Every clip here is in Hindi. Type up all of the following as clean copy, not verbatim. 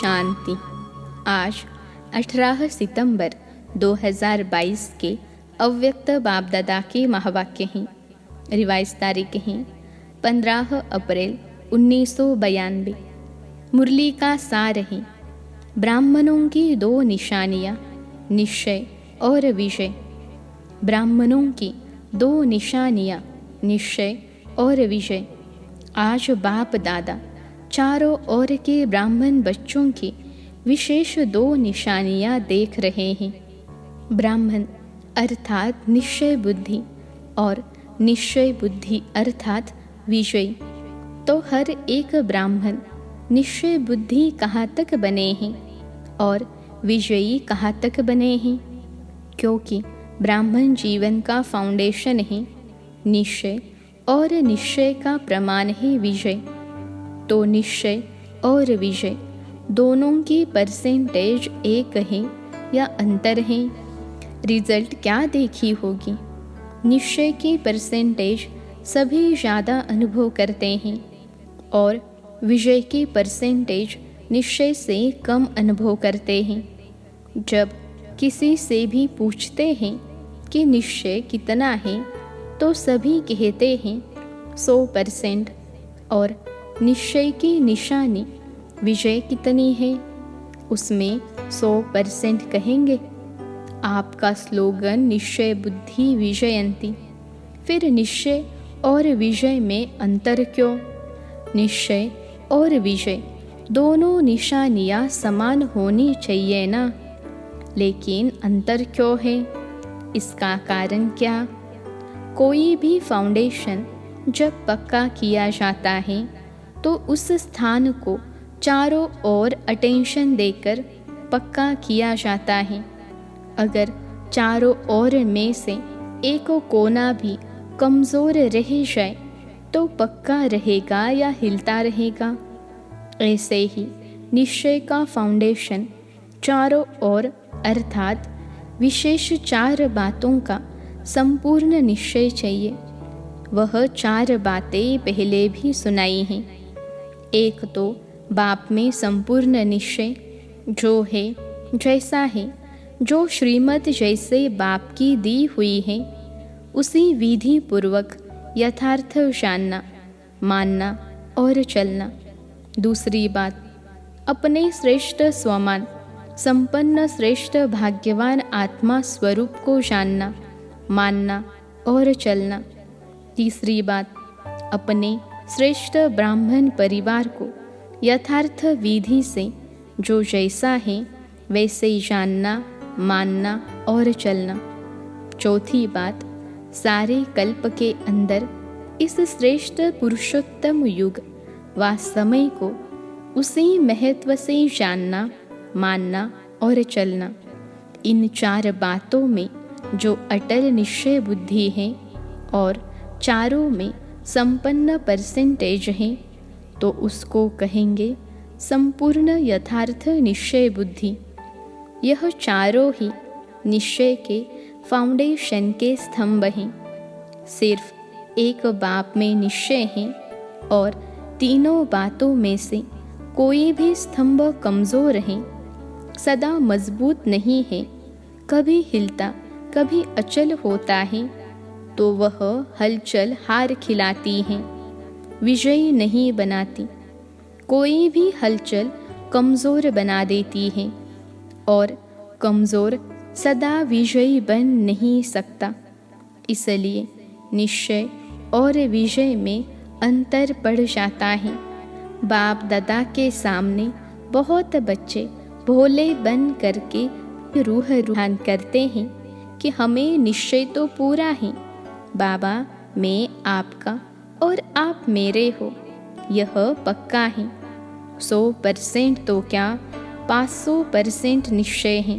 शांति। आज 18 सितंबर 2022 के अव्यक्त बाप दादा के महावाक्य हैं। रिवाइज तारीख हैं 15 अप्रैल 1992। मुरली का सार है, ब्राह्मणों की दो निशानियाँ, निश्चय और विजय। ब्राह्मणों की दो निशानियाँ, निश्चय और विजय। आज बाप दादा चारों ओर के ब्राह्मण बच्चों की विशेष दो निशानियाँ देख रहे हैं। ब्राह्मण अर्थात निश्चय बुद्धि और निश्चय बुद्धि अर्थात विजय। तो हर एक ब्राह्मण निश्चय बुद्धि कहाँ तक बने हैं और विजयी कहाँ तक बने हैं, क्योंकि ब्राह्मण जीवन का फाउंडेशन है निश्चय और निश्चय का प्रमाण है विजय। तो निश्चय और विजय दोनों की परसेंटेज एक है या अंतर है। रिजल्ट क्या देखी होगी? निश्चय की परसेंटेज सभी ज़्यादा अनुभव करते हैं और विजय की परसेंटेज निश्चय से कम अनुभव करते हैं। जब किसी से भी पूछते हैं कि निश्चय कितना है तो सभी कहते हैं 100% और निश्चय की निशानी विजय कितनी है उसमें 100% कहेंगे। आपका स्लोगन निश्चय बुद्धि विजयंती, फिर निश्चय और विजय में अंतर क्यों? निश्चय और विजय दोनों निशानियाँ समान होनी चाहिए ना, लेकिन अंतर क्यों है? इसका कारण क्या? कोई भी फाउंडेशन जब पक्का किया जाता है तो उस स्थान को चारों ओर अटेंशन देकर पक्का किया जाता है। अगर चारों ओर में से एक कोना भी कमज़ोर रह जाए तो पक्का रहेगा या हिलता रहेगा? ऐसे ही निश्चय का फाउंडेशन चारों ओर अर्थात विशेष चार बातों का संपूर्ण निश्चय चाहिए। वह चार बातें पहले भी सुनाई हैं। एक तो बाप में संपूर्ण निश्चय, जो है जैसा है, जो श्रीमत जैसे बाप की दी हुई है उसी विधि पूर्वक यथार्थ जानना, मानना और चलना। दूसरी बात, अपने श्रेष्ठ स्वमान संपन्न श्रेष्ठ भाग्यवान आत्मा स्वरूप को जानना, मानना और चलना। तीसरी बात, अपने श्रेष्ठ ब्राह्मण परिवार को यथार्थ विधि से जो जैसा है वैसे जानना, मानना और चलना। चौथी बात, सारे कल्प के अंदर इस श्रेष्ठ पुरुषोत्तम युग व समय को उसी महत्व से जानना, मानना और चलना। इन चार बातों में जो अटल निश्चय बुद्धि है और चारों में संपन्न परसेंटेज है तो उसको कहेंगे संपूर्ण यथार्थ निश्चय बुद्धि। यह चारों ही निश्चय के फाउंडेशन के स्तंभ हैं। सिर्फ एक बाप में निश्चय है और तीनों बातों में से कोई भी स्तंभ कमज़ोर है, सदा मजबूत नहीं है, कभी हिलता कभी अचल होता है, तो वह हलचल हार खिलाती है, विजयी नहीं बनाती। कोई भी हलचल कमज़ोर बना देती है और कमज़ोर सदा विजयी बन नहीं सकता। इसलिए निश्चय और विजय में अंतर पड़ जाता है। बाप दादा के सामने बहुत बच्चे भोले बन करके रूह रूहान करते हैं कि हमें निश्चय तो पूरा है, बाबा मैं आपका और आप मेरे हो, यह पक्का है। 100% तो क्या 500% निश्चय है,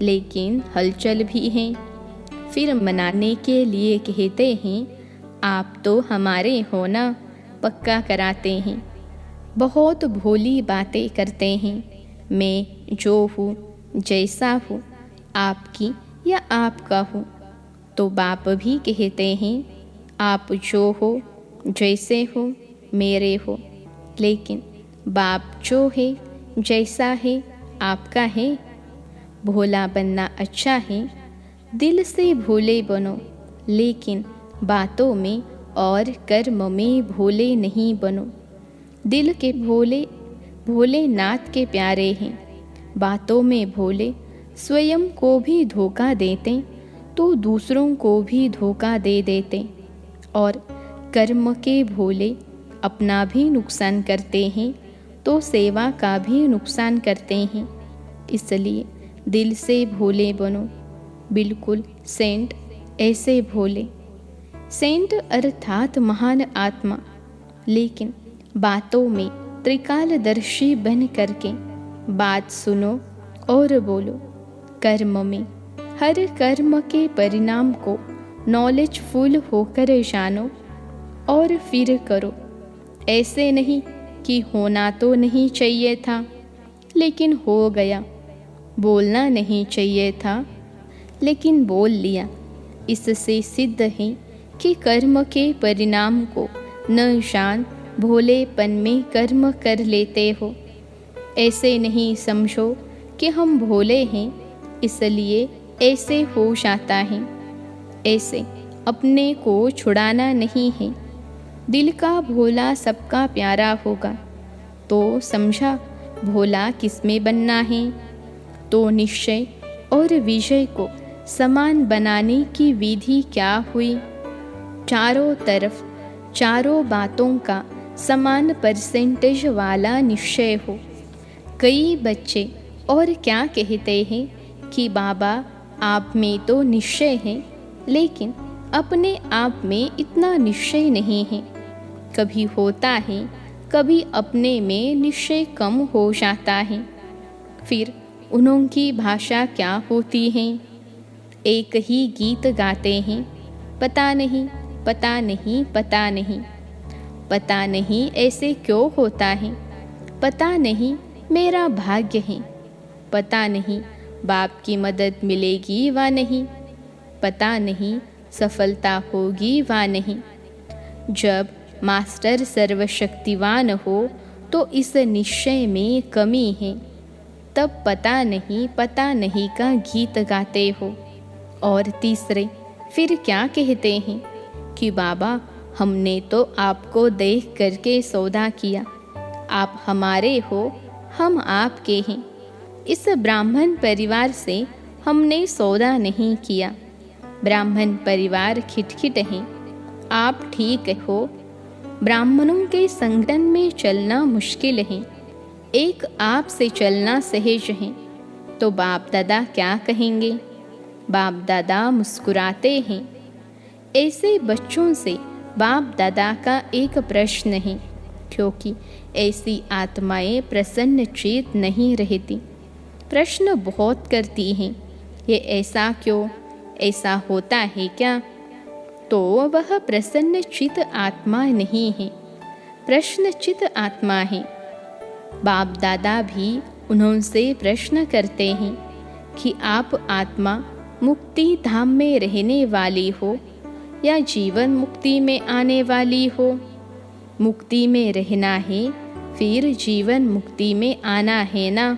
लेकिन हलचल भी है। फिर मनाने के लिए कहते हैं आप तो हमारे हो ना, पक्का कराते हैं। बहुत भोली बातें करते हैं, मैं जो हूँ जैसा हूँ आपकी या आपका हूँ। तो बाप भी कहते हैं आप जो हो जैसे हो मेरे हो, लेकिन बाप जो है जैसा है आपका है। भोला बनना अच्छा है, दिल से भोले बनो, लेकिन बातों में और कर्म में भोले नहीं बनो। दिल के भोले भोलेनाथ के प्यारे हैं, बातों में भोले स्वयं को भी धोखा देते तो दूसरों को भी धोखा दे देते, और कर्म के भोले अपना भी नुकसान करते हैं तो सेवा का भी नुकसान करते हैं। इसलिए दिल से भोले बनो, बिल्कुल सेंट ऐसे भोले। सेंट अर्थात महान आत्मा, लेकिन बातों में त्रिकालदर्शी बन करके बात सुनो और बोलो। कर्म में हर कर्म के परिणाम को नॉलेजफुल होकर जानो और फिर करो। ऐसे नहीं कि होना तो नहीं चाहिए था लेकिन हो गया, बोलना नहीं चाहिए था लेकिन बोल लिया। इससे सिद्ध है कि कर्म के परिणाम को न जान भोलेपन में कर्म कर लेते हो। ऐसे नहीं समझो कि हम भोले हैं इसलिए ऐसे हो जाता है। ऐसे अपने को छुड़ाना नहीं है। दिल का भोला सबका प्यारा होगा तो समझा भोला किसमें बनना है। तो निश्चय और विजय को समान बनाने की विधि क्या हुई। चारों तरफ चारों बातों का समान परसेंटेज वाला निश्चय हो। कई बच्चे और क्या कहते हैं कि बाबा आप में तो निश्चय है, लेकिन अपने आप में इतना निश्चय नहीं है। कभी होता है, कभी अपने में निश्चय कम हो जाता है। फिर उनकी भाषा क्या होती है। एक ही गीत गाते हैं, पता नहीं पता नहीं पता नहीं। पता नहीं ऐसे क्यों होता है। पता नहीं मेरा भाग्य है। पता नहीं बाप की मदद मिलेगी व नहीं। पता नहीं सफलता होगी व नहीं। जब मास्टर सर्वशक्तिवान हो तो इस निश्चय में कमी है। तब पता नहीं का गीत गाते हो। और तीसरे फिर क्या कहते हैं कि बाबा हमने तो आपको देख करके सौदा किया, आप हमारे हो, हम आपके हैं। इस ब्राह्मण परिवार से हमने सौदा नहीं किया। ब्राह्मण परिवार खिटखिट है, आप ठीक हो। ब्राह्मणों के संगठन में चलना मुश्किल है, एक आप से चलना सहज है। तो बाप दादा क्या कहेंगे। बाप दादा मुस्कुराते हैं। ऐसे बच्चों से बाप दादा का एक प्रश्न है, क्योंकि ऐसी आत्माएं प्रसन्नचित नहीं रहती, प्रश्न बहुत करती हैं। ये ऐसा क्यों, ऐसा होता है क्या। तो वह प्रसन्नचित आत्मा नहीं है, प्रश्नचित आत्मा है। बाप दादा भी उनसे प्रश्न करते हैं कि आप आत्मा मुक्ति धाम में रहने वाली हो या जीवन मुक्ति में आने वाली हो। मुक्ति में रहना है, फिर जीवन मुक्ति में आना है ना।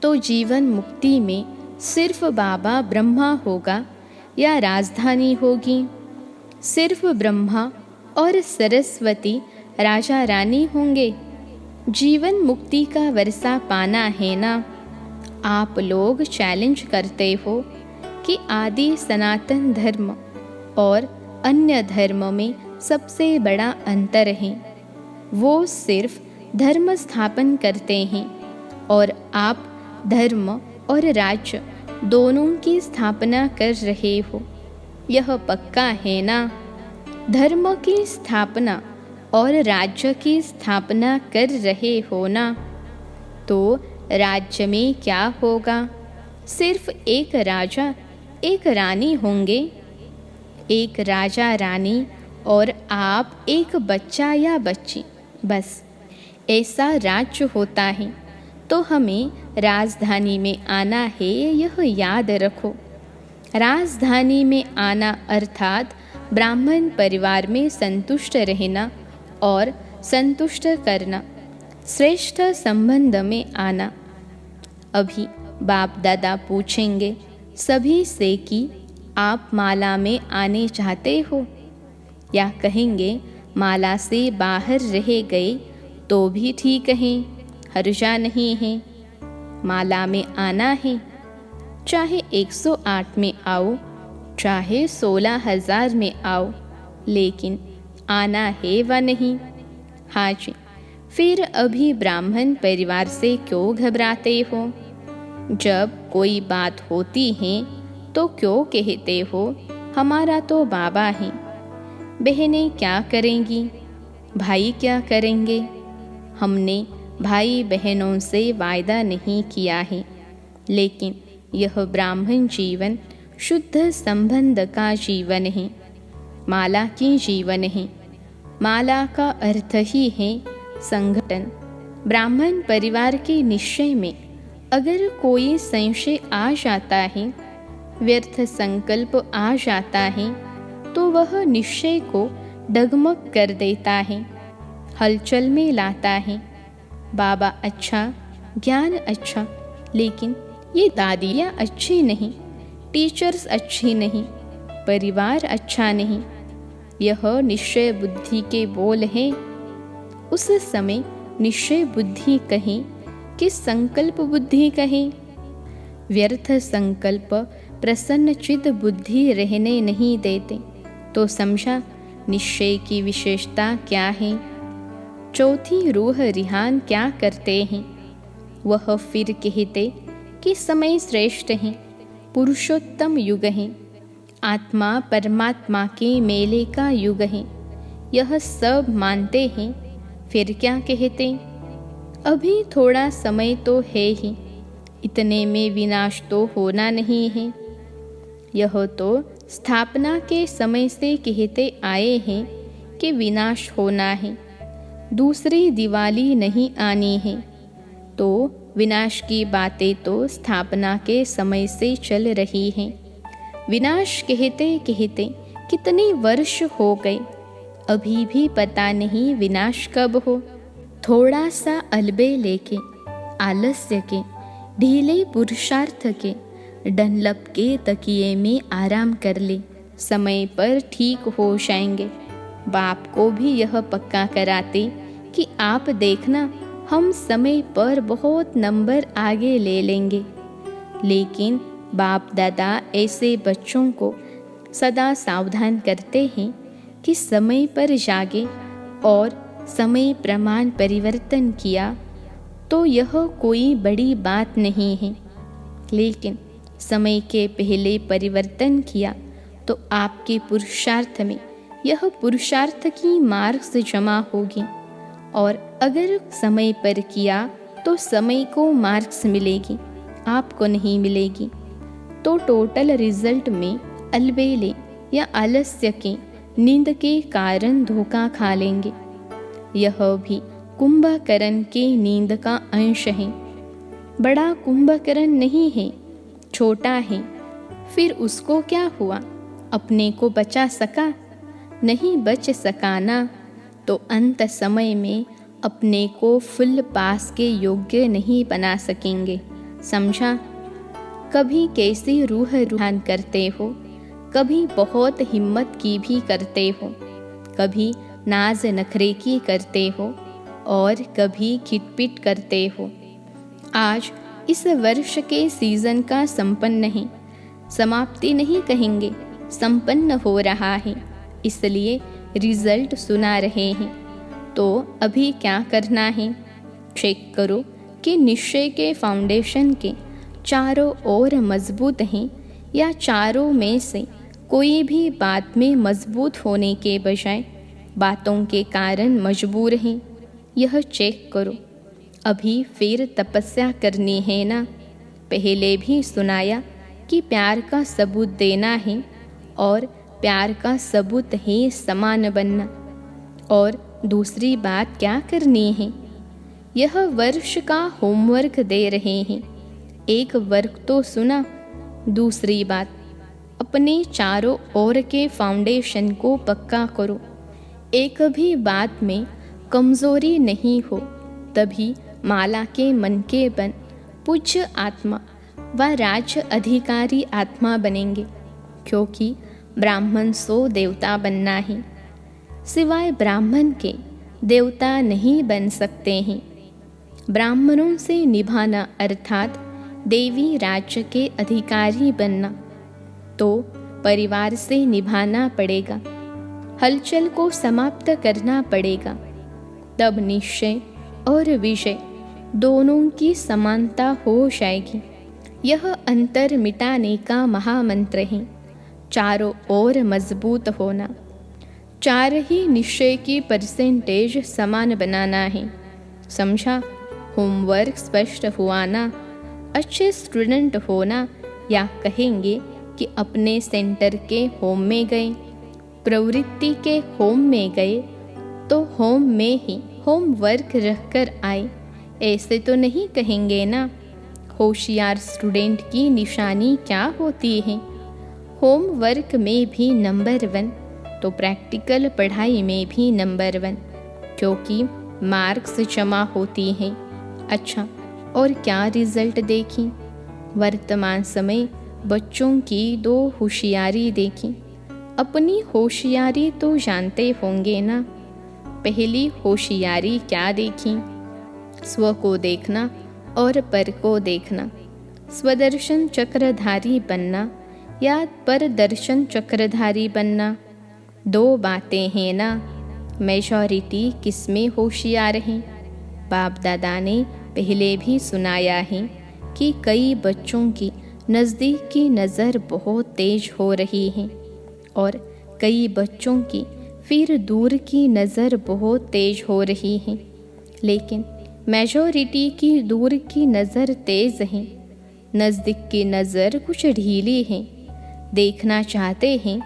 तो जीवन मुक्ति में सिर्फ बाबा ब्रह्मा होगा या राजधानी होगी। सिर्फ ब्रह्मा और सरस्वती राजा रानी होंगे। जीवन मुक्ति का वर्षा पाना है ना। आप लोग चैलेंज करते हो कि आदि सनातन धर्म और अन्य धर्म में सबसे बड़ा अंतर है। वो सिर्फ धर्म स्थापन करते हैं और आप धर्म और राज्य दोनों की स्थापना कर रहे हो। यह पक्का है ना। धर्म की स्थापना और राज्य की स्थापना कर रहे हो ना। तो राज्य में क्या होगा। सिर्फ एक राजा एक रानी होंगे। एक राजा रानी और आप एक बच्चा या बच्ची, बस ऐसा राज्य होता है। तो हमें राजधानी में आना है, यह याद रखो। राजधानी में आना अर्थात ब्राह्मण परिवार में संतुष्ट रहना और संतुष्ट करना। श्रेष्ठ संबंध में आना। अभी बाप दादा पूछेंगे सभी से कि आप माला में आने चाहते हो, या कहेंगे माला से बाहर रह गए तो भी ठीक है, हर्जा नहीं है। माला में आना है, चाहे 108 में आओ, चाहे 16,000 में आओ, लेकिन आना है व नहीं। हाँ जी, फिर अभी ब्राह्मण परिवार से क्यों घबराते हो? जब कोई बात होती है तो क्यों कहते हो हमारा तो बाबा है? बहनें क्या करेंगी, भाई क्या करेंगे? हमने भाई बहनों से वायदा नहीं किया है, लेकिन यह ब्राह्मण जीवन शुद्ध संबंध का जीवन है, माला की जीवन है। माला का अर्थ ही है संगठन। ब्राह्मण परिवार के निश्चय में अगर कोई संशय आ जाता है, व्यर्थ संकल्प आ जाता है, तो वह निश्चय को डगमग कर देता है, हलचल में लाता है। बाबा अच्छा, ज्ञान अच्छा, लेकिन ये दादियाँ अच्छी नहीं, टीचर्स अच्छी नहीं, परिवार अच्छा नहीं, यह निश्चय बुद्धि के बोल हैं। उस समय निश्चय बुद्धि कहें कि संकल्प बुद्धि कहें? व्यर्थ संकल्प प्रसन्न चित्त बुद्धि रहने नहीं देते। तो समझा निश्चय की विशेषता क्या है? चौथी रूह रिहान क्या करते हैं? वह फिर कहते कि समय श्रेष्ठ है, पुरुषोत्तम युग है, आत्मा परमात्मा के मेले का युग है, यह सब मानते हैं। फिर क्या कहते? अभी थोड़ा समय तो है ही, इतने में विनाश तो होना नहीं है। यह तो स्थापना के समय से कहते आए हैं कि विनाश होना है, दूसरी दिवाली नहीं आनी है। तो विनाश की बातें तो स्थापना के समय से चल रही हैं। विनाश कहते कहते कितने वर्ष हो गए, अभी भी पता नहीं विनाश कब हो। थोड़ा सा अलबे लेके, आलस्य के, ढीले पुरुषार्थ के, डनलप के तकिए में आराम कर ले, समय पर ठीक हो जाएंगे। बाप को भी यह पक्का कराते कि आप देखना हम समय पर बहुत नंबर आगे ले लेंगे। लेकिन बाप दादा ऐसे बच्चों को सदा सावधान करते हैं कि समय पर जागे और समय प्रमाण परिवर्तन किया तो यह कोई बड़ी बात नहीं है, लेकिन समय के पहले परिवर्तन किया तो आपके पुरुषार्थ में यह पुरुषार्थ की मार्क्स जमा होगी, और अगर समय पर किया तो समय को मार्क्स मिलेगी, आपको नहीं मिलेगी। तो टोटल रिजल्ट में अलबेले या आलस्य के, नींद के कारण धोखा खा लेंगे। यह भी कुंभकर्ण के नींद का अंश है, बड़ा कुंभकर्ण नहीं है, छोटा है। फिर उसको क्या हुआ? अपने को बचा सका? नहीं बच सका ना, तो अंत समय में अपने को फुल पास के योग्य नहीं बना सकेंगे। समझा? कभी कैसी रूह रूहान करते हो, कभी बहुत हिम्मत की भी करते हो, कभी नाज नखरे की करते हो और कभी खिटपिट करते हो। आज इस वर्ष के सीजन का संपन्न है, समाप्ति नहीं कहेंगे, संपन्न हो रहा है, इसलिए रिजल्ट सुना रहे हैं। तो अभी क्या करना है? चेक करो कि निश्चय के फाउंडेशन के चारों ओर मजबूत हैं या चारों में से कोई भी बात में मजबूत होने के बजाय बातों के कारण मजबूर हैं। यह चेक करो। अभी फिर तपस्या करनी है ना? पहले भी सुनाया कि प्यार का सबूत देना है, और प्यार का सबूत है समान बनना। और दूसरी बात क्या करनी है? यह वर्ष का होमवर्क दे रहे हैं। एक वर्क तो सुना, दूसरी बात अपने चारों ओर के फाउंडेशन को पक्का करो। एक भी बात में कमज़ोरी नहीं हो, तभी माला के मन के बन पूज्य आत्मा व राज्य अधिकारी आत्मा बनेंगे, क्योंकि ब्राह्मण सो देवता बनना ही, सिवाय ब्राह्मण के देवता नहीं बन सकते हैं। ब्राह्मणों से निभाना अर्थात देवी राज्य के अधिकारी बनना, तो परिवार से निभाना पड़ेगा, हलचल को समाप्त करना पड़ेगा, तब निश्चय और विजय दोनों की समानता हो जाएगी। यह अंतर मिटाने का महामंत्र है। चारों ओर मजबूत होना, 4 ही निश्चय की परसेंटेज समान बनाना है। समझा? होमवर्क स्पष्ट हुआ ना? अच्छे स्टूडेंट होना, या कहेंगे कि अपने सेंटर के होम में गए, प्रवृत्ति के होम में गए तो होम में ही होमवर्क रखकर आए, ऐसे तो नहीं कहेंगे ना। होशियार स्टूडेंट की निशानी क्या होती है? होमवर्क में भी नंबर 1, तो प्रैक्टिकल पढ़ाई में भी नंबर 1, क्योंकि मार्क्स जमा होती हैं। अच्छा, और क्या रिजल्ट देखी? वर्तमान समय बच्चों की 2 होशियारी देखी। अपनी होशियारी तो जानते होंगे ना। पहली होशियारी क्या देखी? स्व को देखना और पर को देखना। स्वदर्शन चक्रधारी बनना या परदर्शन चक्रधारी बनना, 2 बातें हैं ना। मेजॉरिटी किसमें होशियार हैं? बाप दादा ने पहले भी सुनाया है कि कई बच्चों की नज़दीक की नज़र बहुत तेज हो रही है और कई बच्चों की फिर दूर की नज़र बहुत तेज हो रही है, लेकिन मेजॉरिटी की दूर की नज़र तेज़ है, नज़दीक की नज़र कुछ ढीली है। देखना चाहते हैं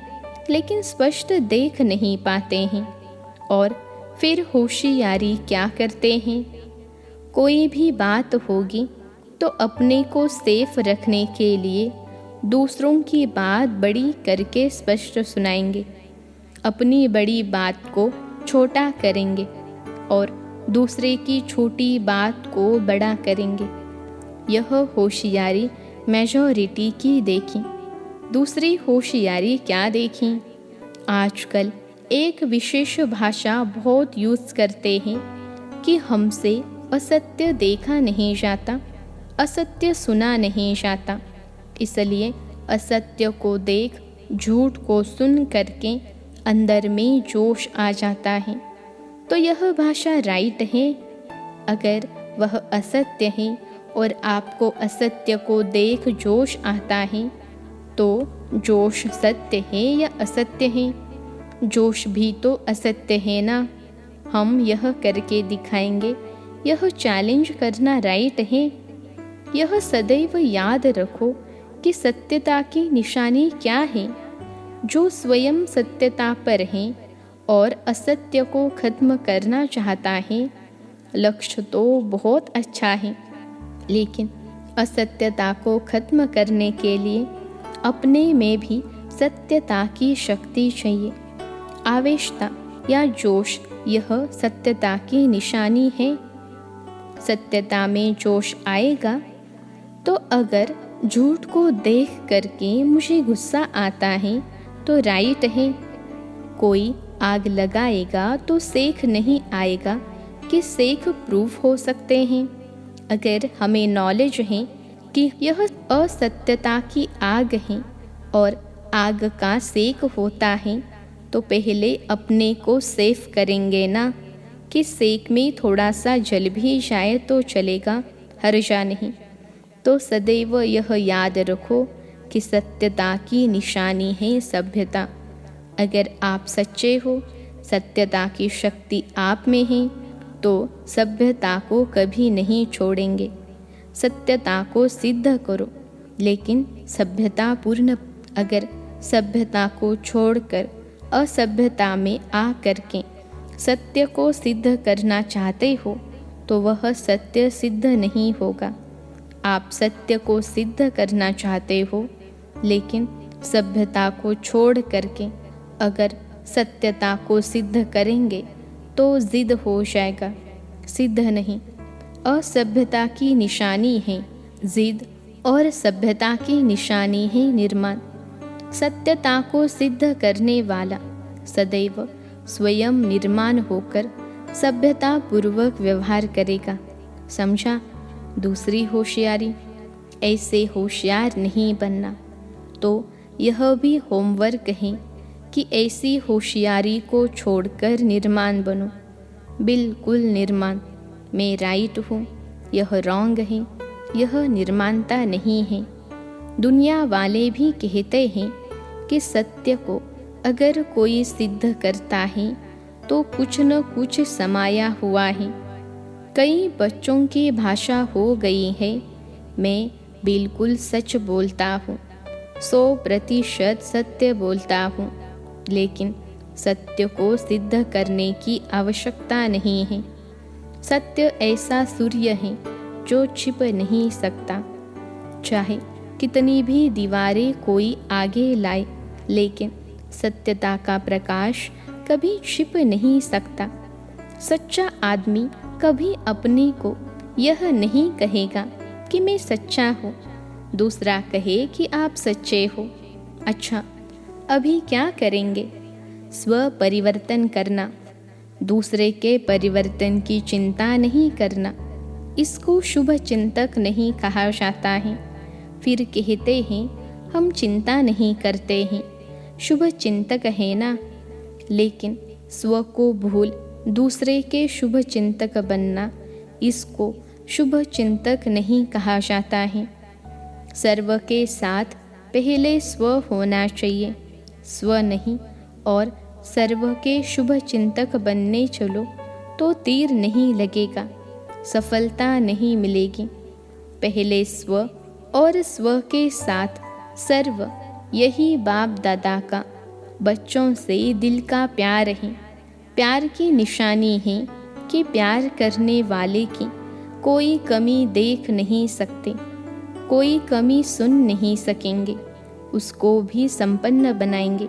लेकिन स्पष्ट देख नहीं पाते हैं। और फिर होशियारी क्या करते हैं? कोई भी बात होगी तो अपने को सेफ रखने के लिए दूसरों की बात बड़ी करके स्पष्ट सुनाएंगे, अपनी बड़ी बात को छोटा करेंगे और दूसरे की छोटी बात को बड़ा करेंगे। यह होशियारी मेजॉरिटी की देखी। दूसरी होशियारी क्या देखी? आजकल एक विशेष भाषा बहुत यूज़ करते हैं कि हमसे असत्य देखा नहीं जाता, असत्य सुना नहीं जाता, इसलिए असत्य को देख झूठ को सुन करके अंदर में जोश आ जाता है। तो यह भाषा राइट है? अगर वह असत्य है और आपको असत्य को देख जोश आता है, तो जोश सत्य है या असत्य है? जोश भी तो असत्य है ना। हम यह करके दिखाएंगे, यह चैलेंज करना राइट है। यह सदैव याद रखो कि सत्यता की निशानी क्या है। जो स्वयं सत्यता पर है और असत्य को खत्म करना चाहता है, लक्ष्य तो बहुत अच्छा है, लेकिन असत्यता को खत्म करने के लिए अपने में भी सत्यता की शक्ति चाहिए। आवेशता या जोश यह सत्यता की निशानी है। सत्यता में जोश आएगा तो अगर झूठ को देख करके मुझे गुस्सा आता है तो राइट है। कोई आग लगाएगा तो सेक नहीं आएगा कि सेक प्रूफ हो सकते हैं। अगर हमें नॉलेज है कि यह असत्यता की आग है और आग का सेक होता है, तो पहले अपने को सेफ करेंगे ना कि सेक में थोड़ा सा जल भी जाए तो चलेगा, हर्जा नहीं। तो सदैव यह याद रखो कि सत्यता की निशानी है सभ्यता। अगर आप सच्चे हो, सत्यता की शक्ति आप में है, तो सभ्यता को कभी नहीं छोड़ेंगे। सत्यता को सिद्ध करो, लेकिन सभ्यता पूर्ण। अगर सभ्यता को छोड़कर असभ्यता में आ करके सत्य को सिद्ध करना चाहते हो, तो वह सत्य सिद्ध नहीं होगा। आप सत्य को सिद्ध करना चाहते हो, लेकिन सभ्यता को छोड़ करके अगर सत्यता को सिद्ध करेंगे तो जिद हो जाएगा, सिद्ध नहीं। असभ्यता की निशानी है जिद और सभ्यता की निशानी है निर्माण। सत्यता को सिद्ध करने वाला सदैव स्वयं निर्माण होकर सभ्यता पूर्वक व्यवहार करेगा। समझा? दूसरी होशियारी, ऐसे होशियार नहीं बनना। तो यह भी होमवर्क है कि ऐसी होशियारी को छोड़कर निर्माण बनो। बिल्कुल निर्माण, मैं राइट हूँ, यह रॉन्ग है, यह निर्माणता नहीं है। दुनिया वाले भी कहते हैं कि सत्य को अगर कोई सिद्ध करता है तो कुछ न कुछ समाया हुआ है। कई बच्चों की भाषा हो गई है, मैं बिल्कुल सच बोलता हूँ, 100% सत्य बोलता हूँ, लेकिन सत्य को सिद्ध करने की आवश्यकता नहीं है। सत्य ऐसा सूर्य है जो छिप नहीं सकता, चाहे कितनी भी दीवारें कोई आगे लाए, लेकिन सत्यता का प्रकाश कभी छिप नहीं सकता। सच्चा आदमी कभी अपने को यह नहीं कहेगा कि मैं सच्चा हूँ, दूसरा कहे कि आप सच्चे हो। अच्छा, अभी क्या करेंगे? स्व परिवर्तन करना, दूसरे के परिवर्तन की चिंता नहीं करना। इसको शुभ चिंतक नहीं कहा जाता है। फिर कहते हैं हम चिंता नहीं करते हैं, शुभ चिंतक है ना। लेकिन स्व को भूल दूसरे के शुभ चिंतक बनना, इसको शुभ चिंतक नहीं कहा जाता है। सर्व के साथ पहले स्व होना चाहिए। स्व नहीं और सर्व के शुभ चिंतक बनने चलो तो तीर नहीं लगेगा, सफलता नहीं मिलेगी। पहले स्व और स्व के साथ सर्व, यही बाप दादा का बच्चों से दिल का प्यार है। प्यार की निशानी है कि प्यार करने वाले की कोई कमी देख नहीं सकते, कोई कमी सुन नहीं सकेंगे, उसको भी संपन्न बनाएंगे।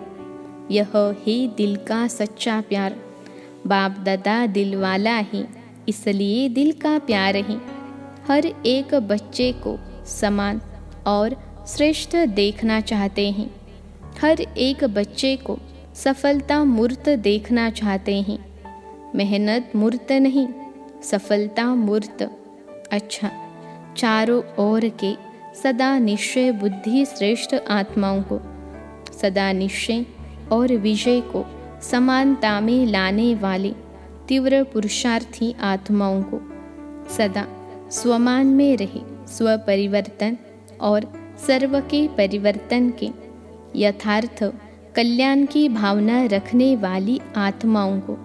यह है दिल का सच्चा प्यार। बाप दादा दिल वाला है, इसलिए दिल का प्यार है। हर एक बच्चे को समान और श्रेष्ठ देखना चाहते हैं। हर एक बच्चे को सफलता मूर्त देखना चाहते हैं। मेहनत मूर्त नहीं, सफलता मूर्त। अच्छा, चारों ओर के सदा निश्चय बुद्धि श्रेष्ठ आत्माओं को, सदा निश्चय और विजय को समानता में लाने वाले तीव्र पुरुषार्थी आत्माओं को, सदा स्वमान में रहे स्व परिवर्तन और सर्व के परिवर्तन के यथार्थ कल्याण की भावना रखने वाली आत्माओं को,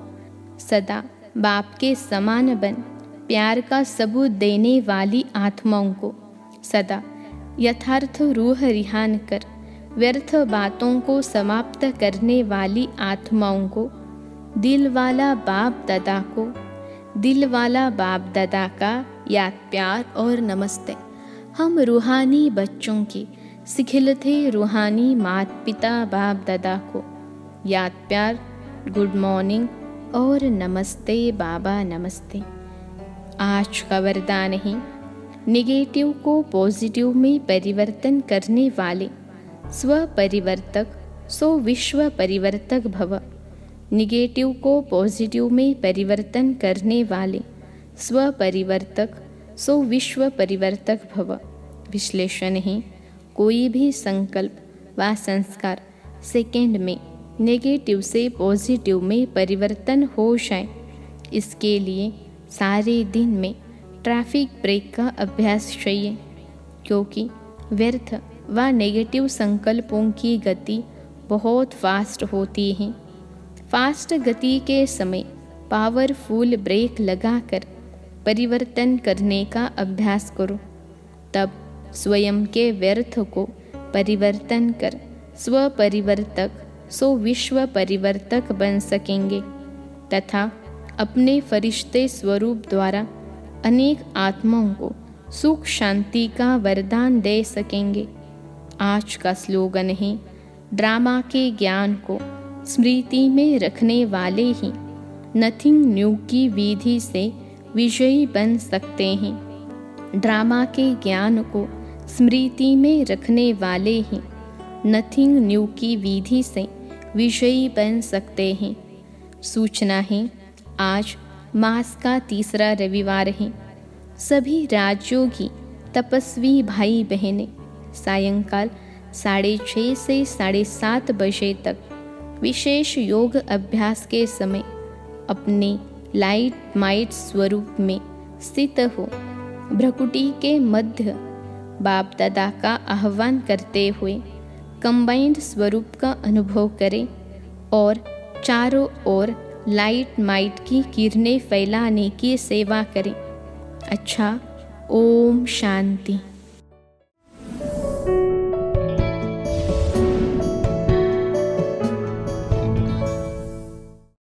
सदा बाप के समान बन प्यार का सबूत देने वाली आत्माओं को, सदा यथार्थ रूह रिहान कर व्यर्थ बातों को समाप्त करने वाली आत्माओं को, दिल वाला बाप दादा को, दिल वाला बाप दादा का याद प्यार और नमस्ते। हम रूहानी बच्चों की सिखिलते रूहानी माता पिता बाप दादा को याद प्यार, गुड मॉर्निंग और नमस्ते बाबा नमस्ते। आज का वरदान है, नेगेटिव को पॉजिटिव में परिवर्तन करने वाले स्व परिवर्तक सो विश्व परिवर्तक भव। नेगेटिव को पॉजिटिव में परिवर्तन करने वाले स्व परिवर्तक सो विश्व परिवर्तक भव। विश्लेषण है, कोई भी संकल्प व संस्कार सेकेंड में नेगेटिव से पॉजिटिव में परिवर्तन हो जाए, इसके लिए सारे दिन में ट्रैफिक ब्रेक का अभ्यास चाहिए, क्योंकि व्यर्थ व नेगेटिव संकल्पों की गति बहुत फास्ट होती है। फास्ट गति के समय पावरफुल ब्रेक लगाकर परिवर्तन करने का अभ्यास करो, तब स्वयं के व्यर्थ को परिवर्तन कर स्व परिवर्तक सो विश्व परिवर्तक बन सकेंगे तथा अपने फरिश्ते स्वरूप द्वारा अनेक आत्माओं को सुख शांति का वरदान दे सकेंगे। आज का स्लोगन है, ड्रामा के ज्ञान को स्मृति में रखने वाले ही नथिंग न्यू की विधि से विजयी बन सकते हैं। ड्रामा के ज्ञान को स्मृति में रखने वाले ही नथिंग न्यू की विधि से विजयी बन सकते हैं। सूचना है, आज मास का तीसरा रविवार है। सभी राजयोगी तपस्वी भाई बहनें सायंकाल 6:30 से 7:30 बजे तक विशेष योग अभ्यास के समय अपने लाइट माइट स्वरूप में स्थित हो भ्रकुटी के मध्य बाप दादा का आह्वान करते हुए कंबाइंड स्वरूप का अनुभव करें और चारों ओर लाइट माइट की किरणें फैलाने की सेवा करें। अच्छा, ओम शांति।